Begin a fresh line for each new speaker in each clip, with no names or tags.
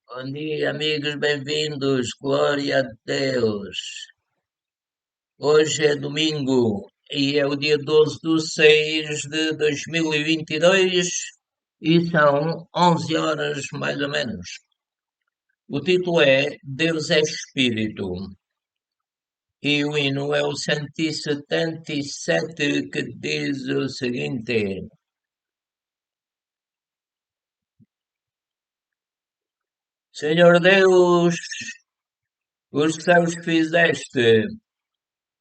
Bom dia, amigos, bem-vindos. Glória a Deus. Hoje é domingo e é o dia 12 de 6 de 2022 e são 11 horas mais ou menos. O título é Deus é Espírito e o hino é o 177 que diz o seguinte: Senhor Deus, os céus fizeste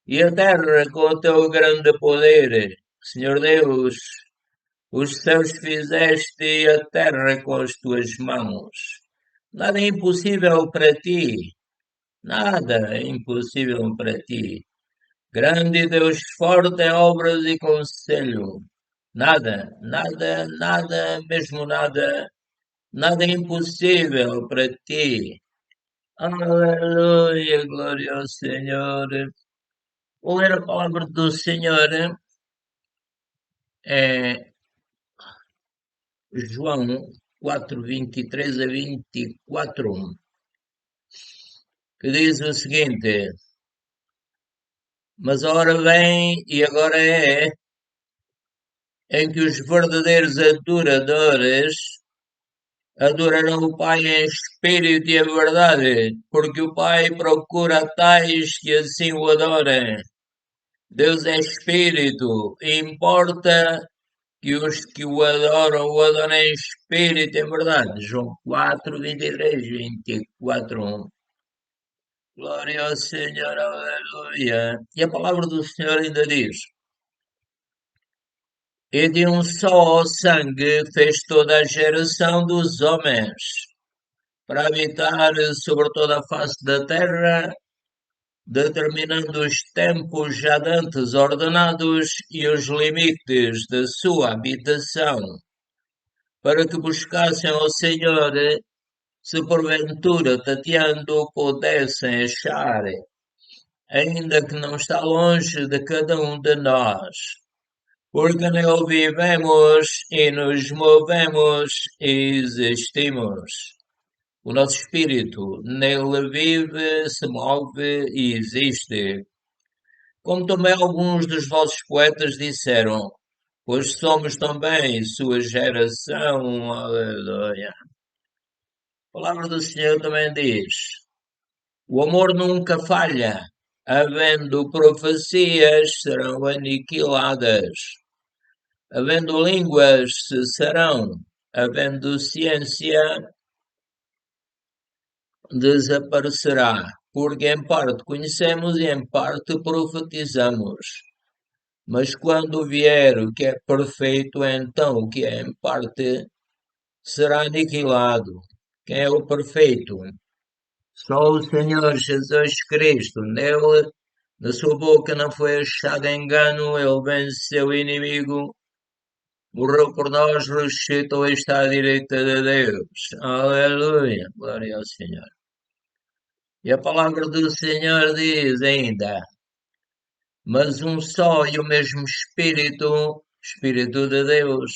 e a terra com o teu grande poder. Senhor Deus, os céus fizeste e a terra com as tuas mãos. Nada é impossível para ti. Nada é impossível para ti. Grande Deus forte em obras e conselho. Nada, nada, nada, mesmo nada, nada é impossível para ti. Aleluia, glória ao Senhor. Vou ler a palavra do Senhor. É João 4:23 a 24, que diz o seguinte: Mas a hora vem, e agora é, em que os verdadeiros adoradores adorarão o Pai em espírito e em verdade, porque o Pai procura tais que assim o adorem. Deus é espírito, e importa que os que o adorem em espírito e em verdade. João 4:23, 24. Glória ao Senhor, aleluia. E a palavra do Senhor ainda diz: E de um só sangue fez toda a geração dos homens, para habitar sobre toda a face da terra, determinando os tempos já dantes ordenados e os limites da sua habitação, para que buscassem ao Senhor, se porventura tateando pudessem achar, ainda que não está longe de cada um de nós, porque nele vivemos e nos movemos e existimos. O nosso espírito nele vive, se move e existe. Como também alguns dos vossos poetas disseram, pois somos também sua geração. Aleluia. A palavra do Senhor também diz: o amor nunca falha. Havendo profecias, serão aniquiladas. Havendo línguas, cessarão. Havendo ciência, desaparecerá. Porque em parte conhecemos e em parte profetizamos. Mas quando vier o que é perfeito, então o que é em parte será aniquilado. Quem é o perfeito? Só o Senhor Jesus Cristo. Nele, na sua boca não foi achado engano, ele venceu o inimigo, morreu por nós, ressuscitou e está à direita de Deus. Aleluia, glória ao Senhor. E a palavra do Senhor diz ainda: Mas um só e o mesmo Espírito, Espírito de Deus,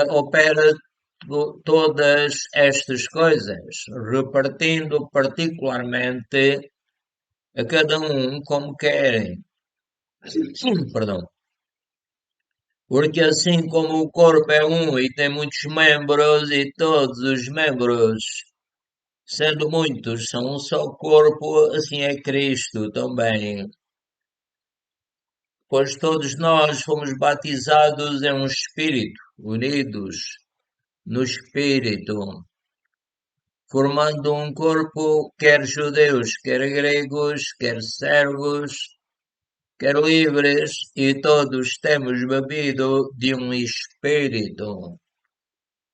opera todas estas coisas, repartindo particularmente a cada um como querem. Perdão. Porque assim como o corpo é um e tem muitos membros, e todos os membros, sendo muitos, são um só corpo, assim é Cristo também. Pois todos nós fomos batizados em um Espírito, unidos no Espírito, formando um corpo, quer judeus, quer gregos, quer servos, quer livres, e todos temos bebido de um Espírito.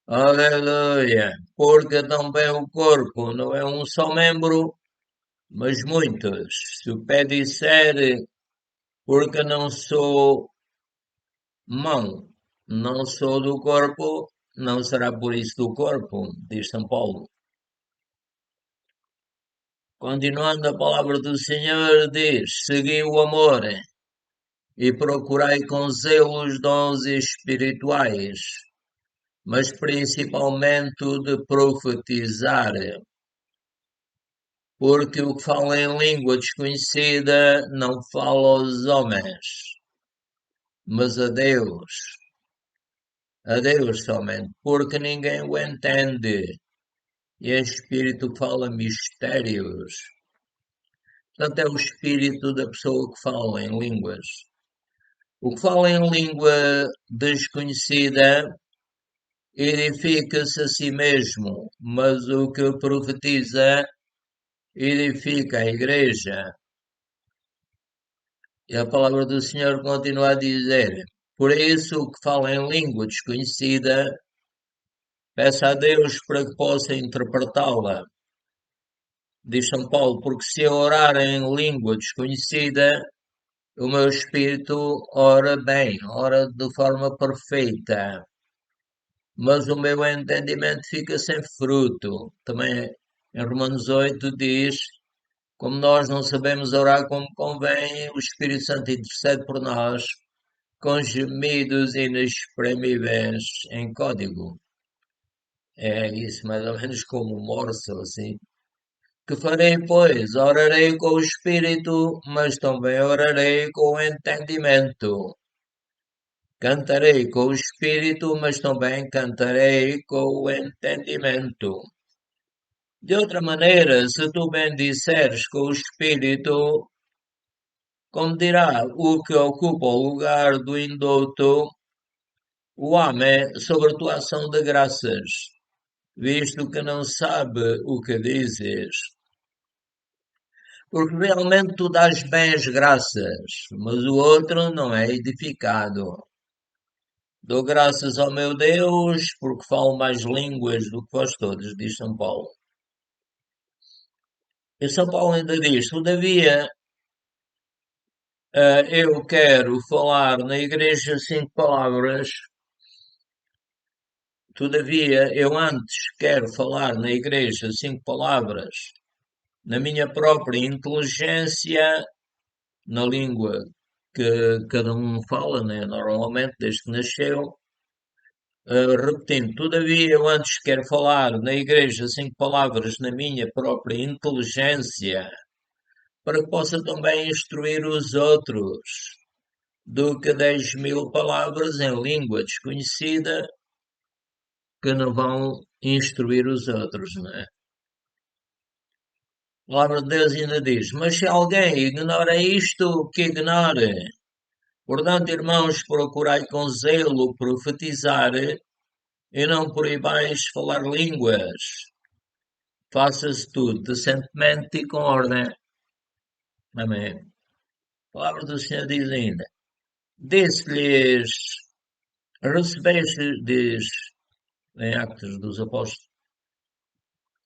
Aleluia! Porque também o corpo não é um só membro, mas muitos. Se o pé disser, porque não sou mão, não sou do corpo, não será por isso do corpo, diz São Paulo. Continuando a palavra do Senhor, diz: Segui o amor e procurai com zelo os dons espirituais, mas principalmente o de profetizar, porque o que fala em língua desconhecida não fala aos homens, mas a Deus somente, porque ninguém o entende, e o Espírito fala mistérios. Portanto, é o espírito da pessoa que fala em línguas. O que fala em língua desconhecida edifica-se a si mesmo, mas o que profetiza edifica a igreja. E a palavra do Senhor continua a dizer: por isso, o que fala em língua desconhecida, peça a Deus para que possa interpretá-la. Diz São Paulo: porque se eu orar em língua desconhecida, o meu espírito ora bem, ora de forma perfeita, mas o meu entendimento fica sem fruto. Também em Romanos 8 diz: como nós não sabemos orar como convém, o Espírito Santo intercede por nós com gemidos inexprimíveis em código. É isso, mais ou menos como um morso, assim. Que farei, pois? Orarei com o Espírito, mas também orarei com o entendimento. Cantarei com o Espírito, mas também cantarei com o entendimento. De outra maneira, se tu bendisseres com o Espírito, como dirá o que ocupa o lugar do indulto, o homem sobre a tua ação de graças, visto que não sabe o que dizes. Porque realmente tu dás bem as graças, mas o outro não é edificado. Dou graças ao meu Deus, porque falo mais línguas do que vós todos, diz São Paulo. E São Paulo ainda diz, todavia, eu quero falar na igreja 5 palavras. Todavia, eu antes quero falar na igreja 5 palavras, na minha própria inteligência, na língua que cada um fala, né, normalmente, desde que nasceu. Repetindo, todavia, eu antes quero falar na igreja 5 palavras na minha própria inteligência, para que possa também instruir os outros, do que 10.000 palavras em língua desconhecida que não vão instruir os outros, não é? A palavra de Deus ainda diz: mas se alguém ignora isto, que ignore. Portanto, irmãos, procurai com zelo profetizar e não proibais falar línguas. Faça-se tudo decentemente e com ordem. Amém. A palavra do Senhor diz ainda: disse-lhes, recebeste, diz em Atos dos Apóstolos,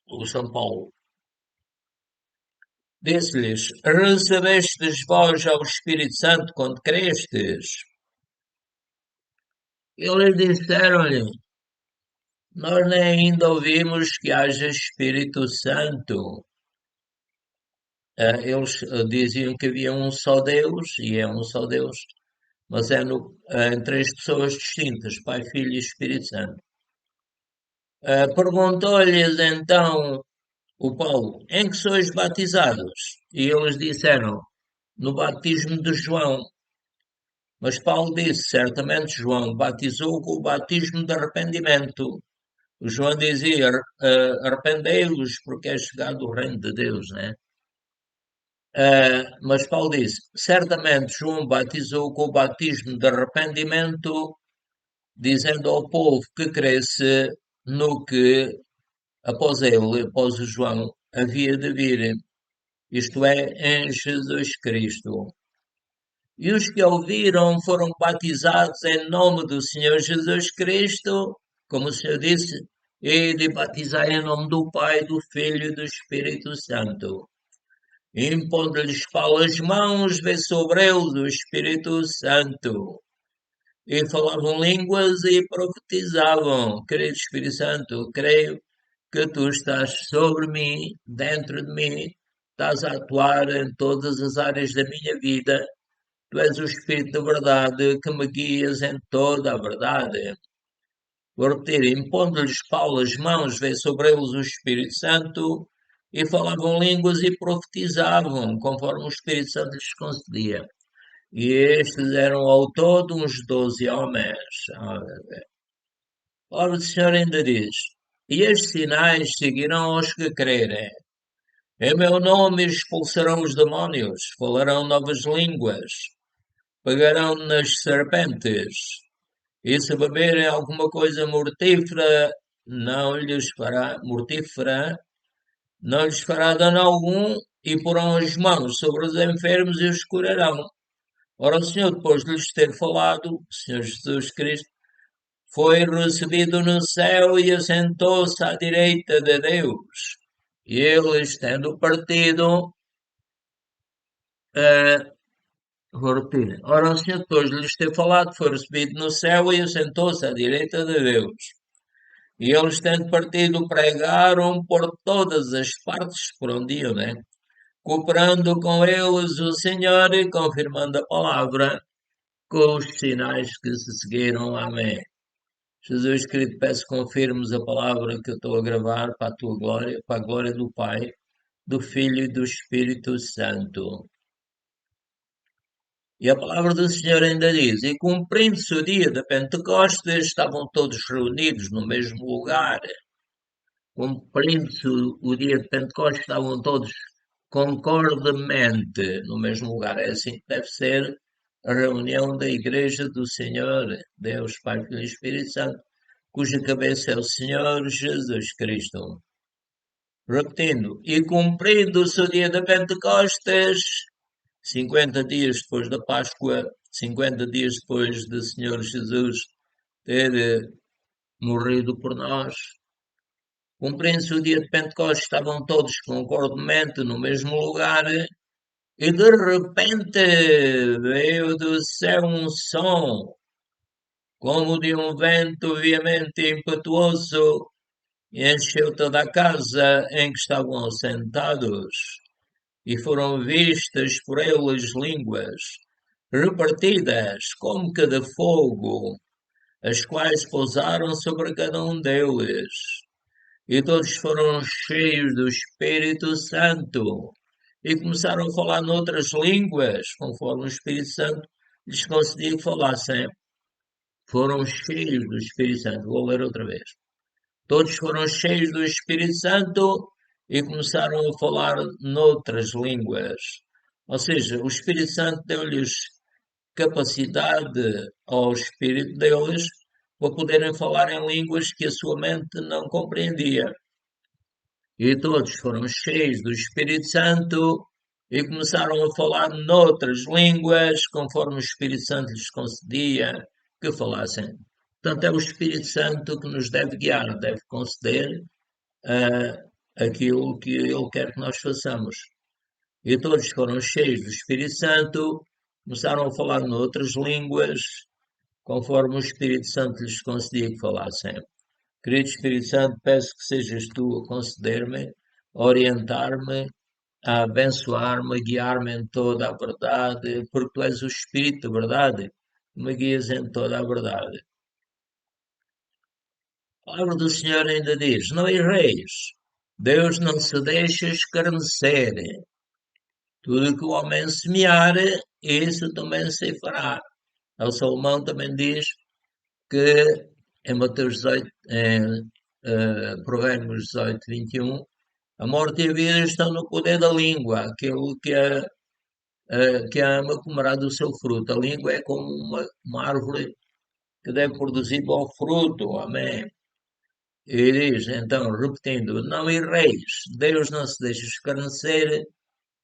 o São Paulo, disse-lhes, recebestes vós ao Espírito Santo quando crestes? Eles disseram-lhe, nós nem ainda ouvimos que haja Espírito Santo. Eles diziam que havia um só Deus, e é um só Deus, mas é em 3 pessoas distintas, Pai, Filho e Espírito Santo. Perguntou-lhes então o Paulo, em que sois batizados? E eles disseram, no batismo de João. Mas Paulo disse, certamente João batizou com o batismo de arrependimento. O João dizia, arrependei-vos porque é chegado o reino de Deus, né? Mas Paulo disse, certamente João batizou com o batismo de arrependimento, dizendo ao povo que cresce no que após ele, após o João, havia de vir, isto é, em Jesus Cristo. E os que ouviram foram batizados em nome do Senhor Jesus Cristo, como o Senhor disse, e de batizar em nome do Pai, do Filho e do Espírito Santo. Impondo-lhes Paulo as mãos, veio sobre eles o Espírito Santo. E falavam línguas e profetizavam. Querido Espírito Santo, creio que tu estás sobre mim, dentro de mim, estás a atuar em todas as áreas da minha vida. Tu és o Espírito da verdade que me guias em toda a verdade. Vou repetir, impondo-lhes Paulo as mãos, veio sobre eles o Espírito Santo, e falavam línguas e profetizavam, conforme o Espírito Santo lhes concedia. E estes eram ao todo uns 12 homens. A palavra do Senhor ainda diz: E estes sinais seguirão aos que crerem. Em meu nome expulsarão os demónios, falarão novas línguas, pegarão nas serpentes, e se beberem alguma coisa mortífera, não lhes fará dano algum, e porão as mãos sobre os enfermos e os curarão. Ora, o Senhor, depois de lhes ter falado, o Senhor Jesus Cristo, foi recebido no céu e assentou-se à direita de Deus. E eles, tendo partido, vou repetir. Ora, o Senhor, depois de lhes ter falado, foi recebido no céu e assentou-se à direita de Deus. E eles, tendo partido, pregaram por todas as partes por onde iam, né? Cooperando com eles o Senhor e confirmando a palavra com os sinais que se seguiram. Amém. Jesus querido, peço que confirmes a palavra que eu estou a gravar para a tua glória, para a glória do Pai, do Filho e do Espírito Santo. E a palavra do Senhor ainda diz: E cumprindo-se o dia da Pentecostes, estavam todos reunidos no mesmo lugar. Cumprindo-se o dia de Pentecostes, estavam todos concordemente no mesmo lugar. É assim que deve ser a reunião da Igreja do Senhor, Deus, Pai, Filho e Espírito Santo, cuja cabeça é o Senhor Jesus Cristo. Repetindo, e cumprindo-se o dia de Pentecostes, 50 dias depois da Páscoa, 50 dias depois do Senhor Jesus ter morrido por nós, cumprindo-se o dia de Pentecostes, estavam todos concordemente no mesmo lugar, e de repente veio do céu um som, como de um vento veemente e impetuoso, e encheu toda a casa em que estavam sentados, e foram vistas por eles línguas, repartidas como que de fogo, as quais pousaram sobre cada um deles. E todos foram cheios do Espírito Santo, e começaram a falar noutras línguas, conforme o Espírito Santo lhes concedia que falassem. Foram cheios do Espírito Santo. Vou ler outra vez. Todos foram cheios do Espírito Santo e começaram a falar noutras línguas. Ou seja, o Espírito Santo deu-lhes capacidade ao Espírito deles para poderem falar em línguas que a sua mente não compreendia. E todos foram cheios do Espírito Santo e começaram a falar noutras línguas, conforme o Espírito Santo lhes concedia que falassem. Portanto, é o Espírito Santo que nos deve guiar, deve conceder aquilo que Ele quer que nós façamos. E todos foram cheios do Espírito Santo, começaram a falar noutras línguas, conforme o Espírito Santo lhes concedia que falassem. Querido Espírito Santo, peço que sejas tu a conceder-me, a orientar-me, a abençoar-me, a guiar-me em toda a verdade, porque tu és o Espírito da verdade, que me guias em toda a verdade. A palavra do Senhor ainda diz: Não erreis, Deus não se deixa escarnecer. Tudo que o homem semear, isso também se fará. O Salomão também diz que em Mateus 18, Provérbios 18, 21, a morte e a vida estão no poder da língua. Aquele que a ama comerá do seu fruto. A língua é como uma árvore que deve produzir bom fruto. Amém. E diz, então, repetindo, não erreis, Deus não se deixa escarnecer,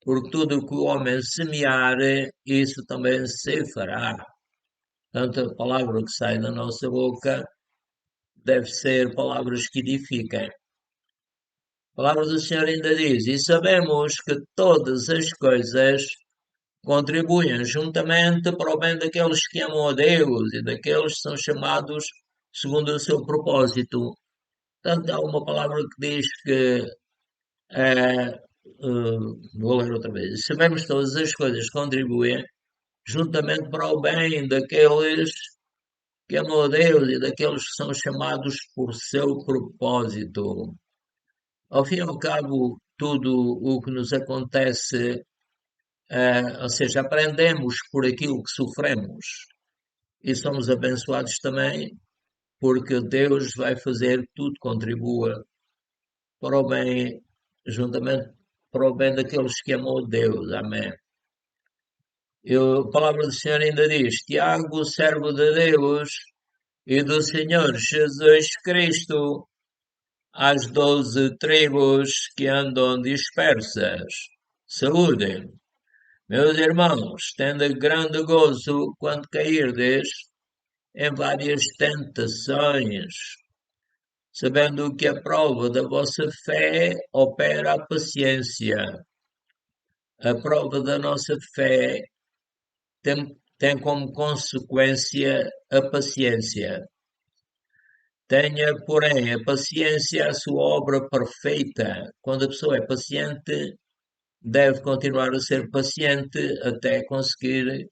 porque tudo o que o homem semear, isso também se fará. Portanto, a palavra que sai da nossa boca deve ser palavras que edifiquem. A palavra do Senhor ainda diz, e sabemos que todas as coisas contribuem juntamente para o bem daqueles que amam a Deus e daqueles que são chamados segundo o seu propósito. Portanto, há uma palavra que diz que, vou ler outra vez, sabemos que todas as coisas contribuem juntamente para o bem daqueles que amam a Deus e daqueles que são chamados por seu propósito. Ao fim e ao cabo, tudo o que nos acontece, ou seja, aprendemos por aquilo que sofremos e somos abençoados também porque Deus vai fazer que tudo contribua para o bem, juntamente para o bem daqueles que amam a Deus. Amém. A palavra do Senhor ainda diz: Tiago, servo de Deus e do Senhor Jesus Cristo, às 12 tribos que andam dispersas. Saúde. Meus irmãos, tende grande gozo quando cairdes em várias tentações, sabendo que a prova da vossa fé opera a paciência. A prova da nossa fé tem como consequência a paciência. Tenha, porém, a paciência a sua obra perfeita. Quando a pessoa é paciente, deve continuar a ser paciente até conseguir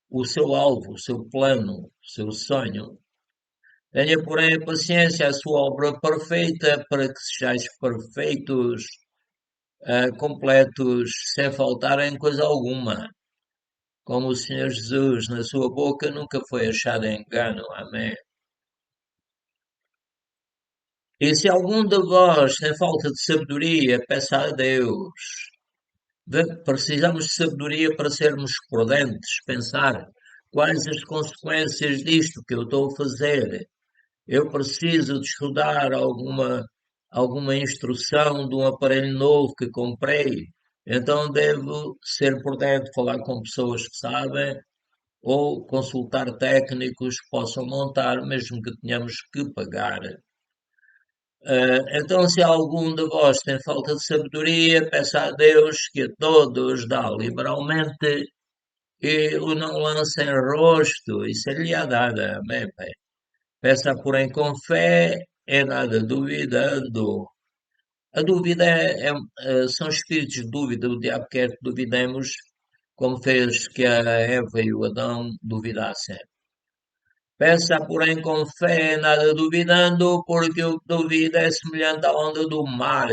o seu alvo, o seu plano, o seu sonho. Tenha, porém, a paciência a sua obra perfeita para que sejais perfeitos, completos, sem faltar em coisa alguma. Como o Senhor Jesus, na sua boca nunca foi achado engano. Amém. E se algum de vós tem falta de sabedoria, peça a Deus. Precisamos de sabedoria para sermos prudentes, pensar quais as consequências disto que eu estou a fazer. Eu preciso de estudar alguma instrução de um aparelho novo que comprei. Então devo ser prudente, falar com pessoas que sabem ou consultar técnicos que possam montar, mesmo que tenhamos que pagar. Então, se algum de vós tem falta de sabedoria, peça a Deus que a todos dá liberalmente e o não lança em rosto, e ser-lhe-á dada. Amém, Pai. Peça, porém, com fé, é nada duvidando. A dúvida são espíritos de dúvida, o diabo quer que duvidemos, como fez que a Eva e o Adão duvidassem. Peça, porém, com fé, nada duvidando, porque o que duvida é semelhante à onda do mar,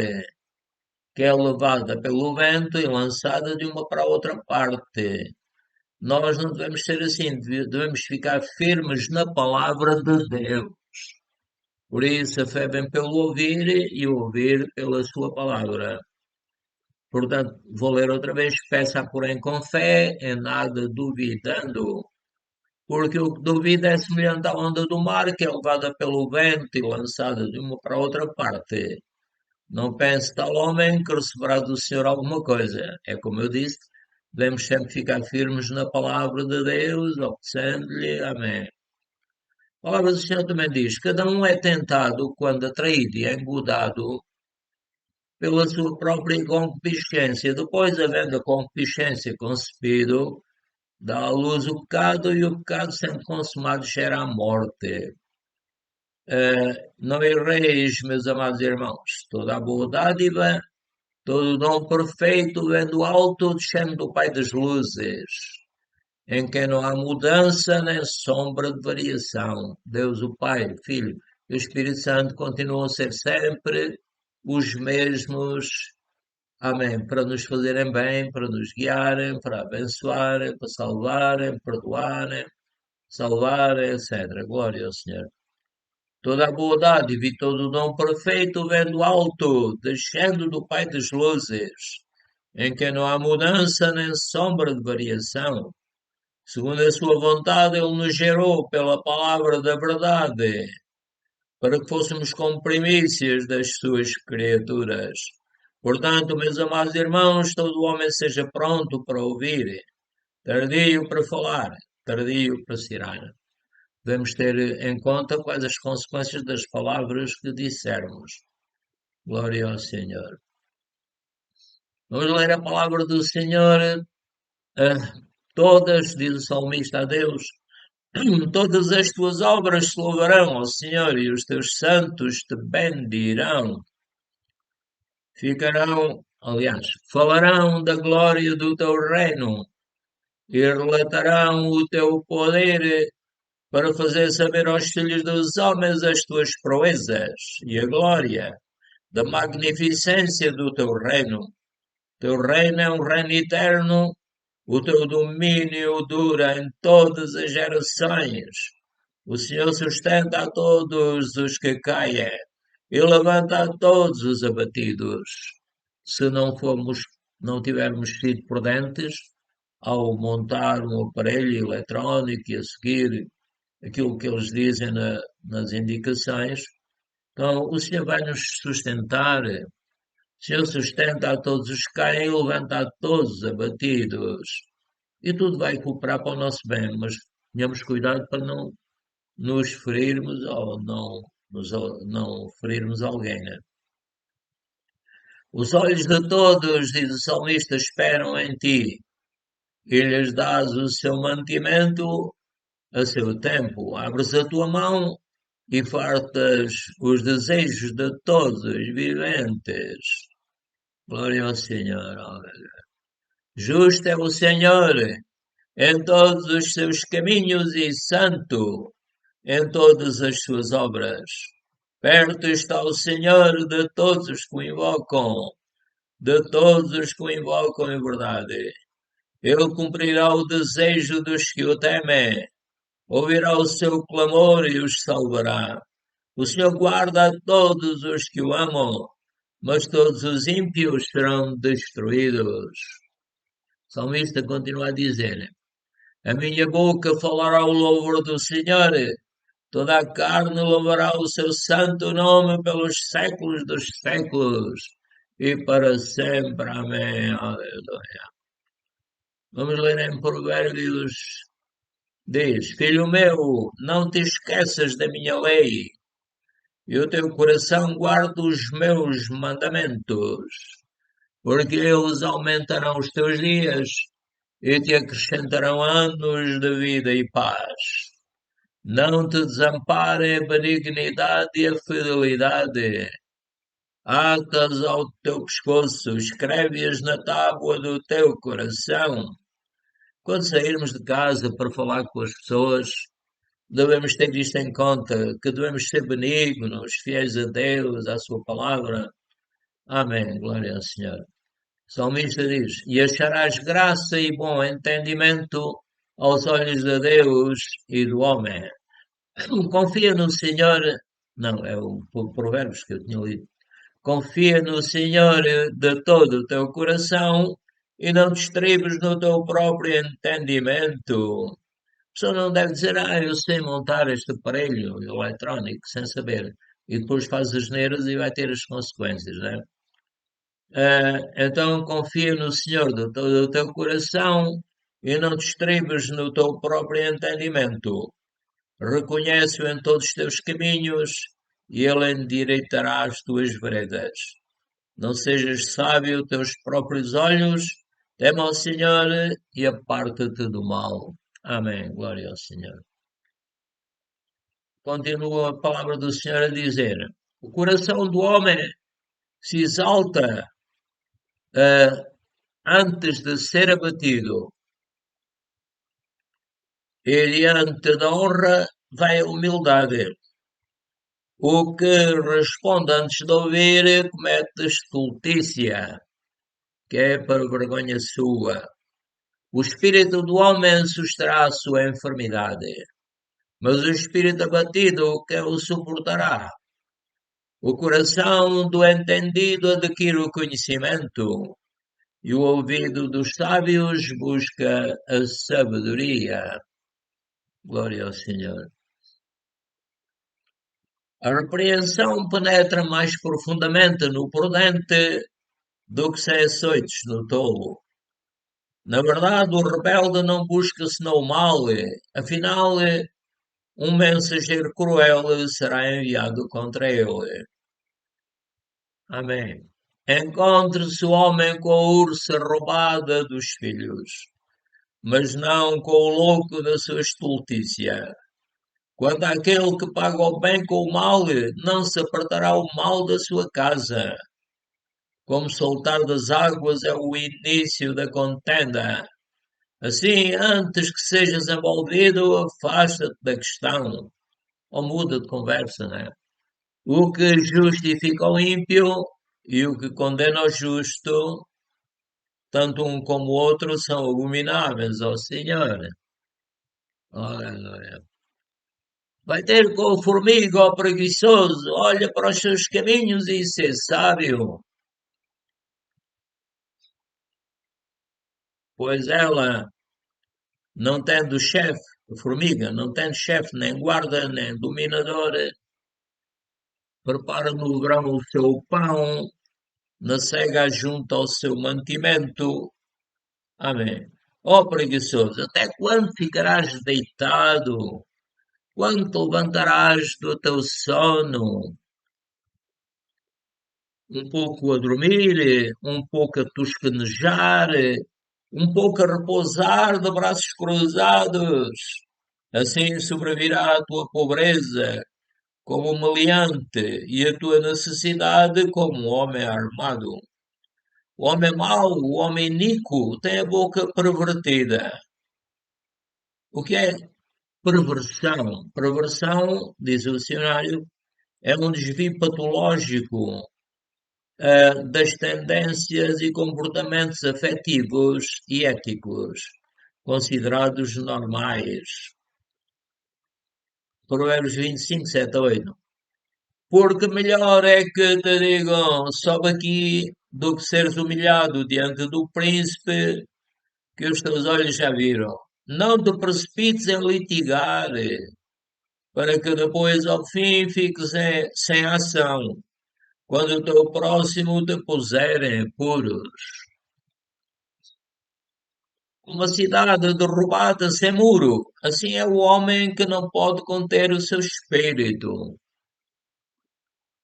que é levada pelo vento e lançada de uma para outra parte. Nós não devemos ser assim, devemos ficar firmes na palavra de Deus. Por isso, a fé vem pelo ouvir e o ouvir pela sua palavra. Portanto, vou ler outra vez: peça, porém, com fé, em nada duvidando. Porque o que duvida é semelhante à onda do mar, que é levada pelo vento e lançada de uma para outra parte. Não pense tal homem que receberá do Senhor alguma coisa. É como eu disse, devemos sempre ficar firmes na palavra de Deus, obedecendo-lhe. Amém. A palavra do Senhor também diz: cada um é tentado quando atraído e engodado pela sua própria concupiscência. Depois, havendo a concupiscência concebido, dá à luz o pecado, e o pecado, sendo consumado, gera a morte. Não erreis, meus amados irmãos, toda a boa dádiva, todo o dom perfeito vem do alto, descendo do Pai das luzes, em quem não há mudança nem sombra de variação. Deus, o Pai, o Filho e o Espírito Santo continuam a ser sempre os mesmos. Amém. Para nos fazerem bem, para nos guiarem, para abençoarem, para salvarem, perdoarem, salvarem, etc. Glória ao Senhor. Toda a boa dádiva e todo o dom perfeito vem do alto, descendo do Pai das luzes, em que não há mudança nem sombra de variação. Segundo a sua vontade, Ele nos gerou pela palavra da verdade, para que fôssemos como primícias das suas criaturas. Portanto, meus amados irmãos, todo homem seja pronto para ouvir, tardio para falar, tardio para se irar. Devemos ter em conta quais as consequências das palavras que dissermos. Glória ao Senhor. Vamos ler a palavra do Senhor. Todas, diz o salmista a Deus, todas as tuas obras te louvarão ao Senhor e os teus santos te bendirão. Ficarão, aliás, falarão da glória do teu reino e relatarão o teu poder para fazer saber aos filhos dos homens as tuas proezas e a glória da magnificência do teu reino. Teu reino é um reino eterno, o teu domínio dura em todas as gerações. O Senhor sustenta a todos os que caem e levanta a todos os abatidos. Se não tivermos sido prudentes ao montar um aparelho eletrónico e a seguir aquilo que eles dizem nas indicações, então o Senhor vai nos sustentar. O Senhor sustenta a todos os que caem e levanta a todos os abatidos. E tudo vai cooperar para o nosso bem, mas tenhamos cuidado para não nos ferirmos ou não ferirmos alguém, né? Os olhos de todos, diz o salmista, esperam em ti, e lhes dás o seu mantimento a seu tempo. Abres a tua mão e fartas os desejos de todos os viventes. Glória ao Senhor. Justo é o Senhor em todos os seus caminhos e santo em todas as suas obras. Perto está o Senhor de todos os que o invocam, de todos os que o invocam em verdade. Ele cumprirá o desejo dos que o temem, ouvirá o seu clamor e os salvará. O Senhor guarda a todos os que o amam, mas todos os ímpios serão destruídos. O salmista continua a dizer: a minha boca falará o louvor do Senhor, toda a carne louvará o seu santo nome pelos séculos dos séculos e para sempre. Amém. Aleluia. Vamos ler em Provérbios. Diz: filho meu, não te esqueças da minha lei, e o teu coração guarda os meus mandamentos, porque eles aumentarão os teus dias e te acrescentarão anos de vida e paz. Não te desampare a benignidade e a fidelidade. Atas ao teu pescoço, escreve-as na tábua do teu coração. Quando sairmos de casa para falar com as pessoas, devemos ter isto em conta, que devemos ser benignos, fiéis a Deus, à sua palavra. Amém. Glória ao Senhor. O salmista diz: e acharás graça e bom entendimento aos olhos de Deus e do homem. Confia no Senhor. Não, é o Provérbios que eu tinha lido. Confia no Senhor de todo o teu coração e não te estribes no teu próprio entendimento. A pessoa não deve dizer: eu sei montar este aparelho eletrónico sem saber. E depois faz as neiras e vai ter as consequências, né? Então confia no Senhor de todo o teu coração e não te estribes no teu próprio entendimento. Reconhece-o em todos os teus caminhos e ele endireitará as tuas veredas. Não sejas sábio aos teus próprios olhos, teme ao Senhor e aparta-te do mal. Amém. Glória ao Senhor. Continua a palavra do Senhor a dizer: o coração do homem se exalta antes de ser abatido, e diante da honra vai a humildade. O que responde antes de ouvir comete estultícia, que é para vergonha sua. O espírito do homem susterá a sua enfermidade, mas o espírito abatido quem o suportará? O coração do entendido adquire o conhecimento, e o ouvido dos sábios busca a sabedoria. Glória ao Senhor. A repreensão penetra mais profundamente no prudente do que 6 açoites no tolo. Na verdade, o rebelde não busca senão o mal, afinal, um mensageiro cruel será enviado contra ele. Amém. Encontre-se o homem com a ursa roubada dos filhos, mas não com o louco da sua estultícia. Quanto àquele que paga o bem com o mal, não se apartará o mal da sua casa. Como soltar das águas é o início da contenda, Assim, antes que sejas envolvido, afasta-te da questão ou muda de conversa, né? O que justifica o ímpio e o que condena o justo, tanto um como o outro, são abomináveis ao Senhor. Aleluia. Vai ter com o formiga ao preguiçoso, olha para os seus caminhos e ser sábio, pois ela, não tendo chefe, a formiga, não tendo chefe, nem guarda, nem dominador, prepara no verão o seu pão, na cega junta ao seu mantimento. Amém. Ó preguiçoso, até quando ficarás deitado? Quando te levantarás do teu sono? Um pouco a dormir, um pouco a tosquenejar, um pouco a repousar de braços cruzados. Assim sobrevirá a tua pobreza como um meliante e a tua necessidade como um homem armado. O homem mau, o homem iníquo, tem a boca pervertida. O que é perversão? Perversão, diz o dicionário, é um desvio patológico das tendências e comportamentos afetivos e éticos considerados normais. Provérbios 25, 7 a 8. Porque melhor é que te digam, sobe aqui, do que seres humilhado diante do príncipe que os teus olhos já viram. Não te precipites em litigar, para que depois, ao fim, fiques sem ação, quando o teu próximo te puser em apuros. Uma cidade derrubada sem muro, assim é o homem que não pode conter o seu espírito.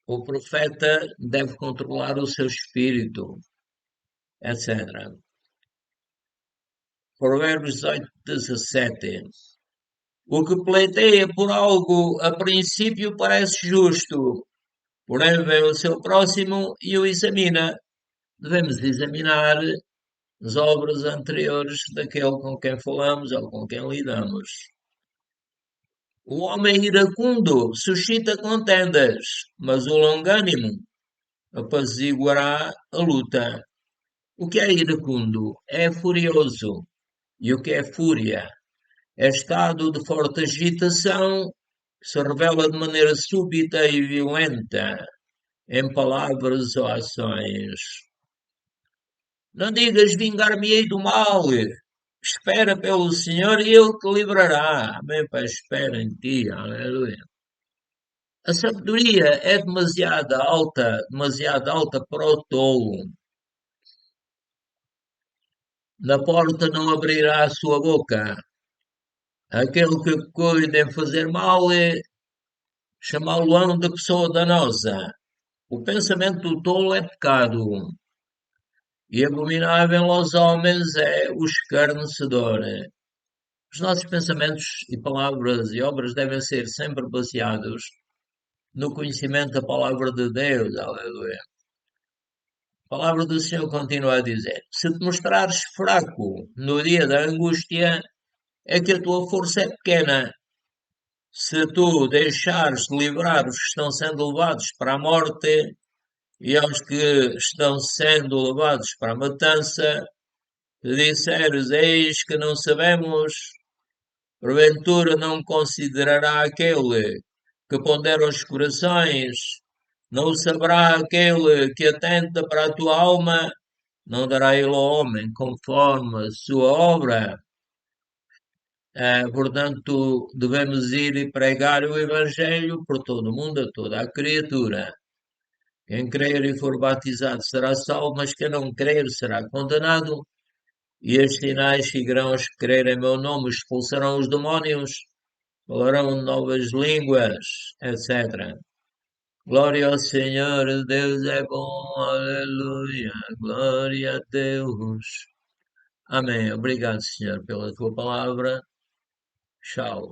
O profeta deve controlar o seu espírito, etc. Provérbios 18, 17. O que pleiteia por algo a princípio parece justo, porém vem o seu próximo e o examina. Devemos examinar as obras anteriores daquele com quem falamos ou com quem lidamos. O homem iracundo suscita contendas, mas o longânimo apaziguará a luta. O que é iracundo? É furioso. E o que é fúria? É estado de forte agitação que se revela de maneira súbita e violenta em palavras ou ações. Não digas vingar-me-ei do mal. Espera pelo Senhor e Ele te livrará. Amém, Pai, espera em ti. Aleluia. A sabedoria é demasiado alta para o tolo. Na porta não abrirá a sua boca. Aquele que cuida em fazer mal é chamá-lo-ão de pessoa danosa. O pensamento do tolo é pecado, e abominável aos homens é o escarnecedor. Os nossos pensamentos e palavras e obras devem ser sempre baseados no conhecimento da palavra de Deus. Aleluia. A palavra do Senhor continua a dizer: se te mostrares fraco no dia da angústia, é que a tua força é pequena. Se tu deixares de livrar os que estão sendo levados para a morte e aos que estão sendo levados para a matança, te disseres, eis que não sabemos, porventura não considerará aquele que pondera os corações, não saberá aquele que atenta para a tua alma, não dará ele ao homem conforme a sua obra. Portanto, devemos ir e pregar o Evangelho por todo o mundo, a toda a criatura. Quem crer e for batizado será salvo, mas quem não crer será condenado. E estes sinais seguirão os que crerem em meu nome, expulsarão os demónios, falarão novas línguas, etc. Glória ao Senhor, Deus é bom, aleluia, glória a Deus. Amém. Obrigado, Senhor, pela tua palavra. Tchau.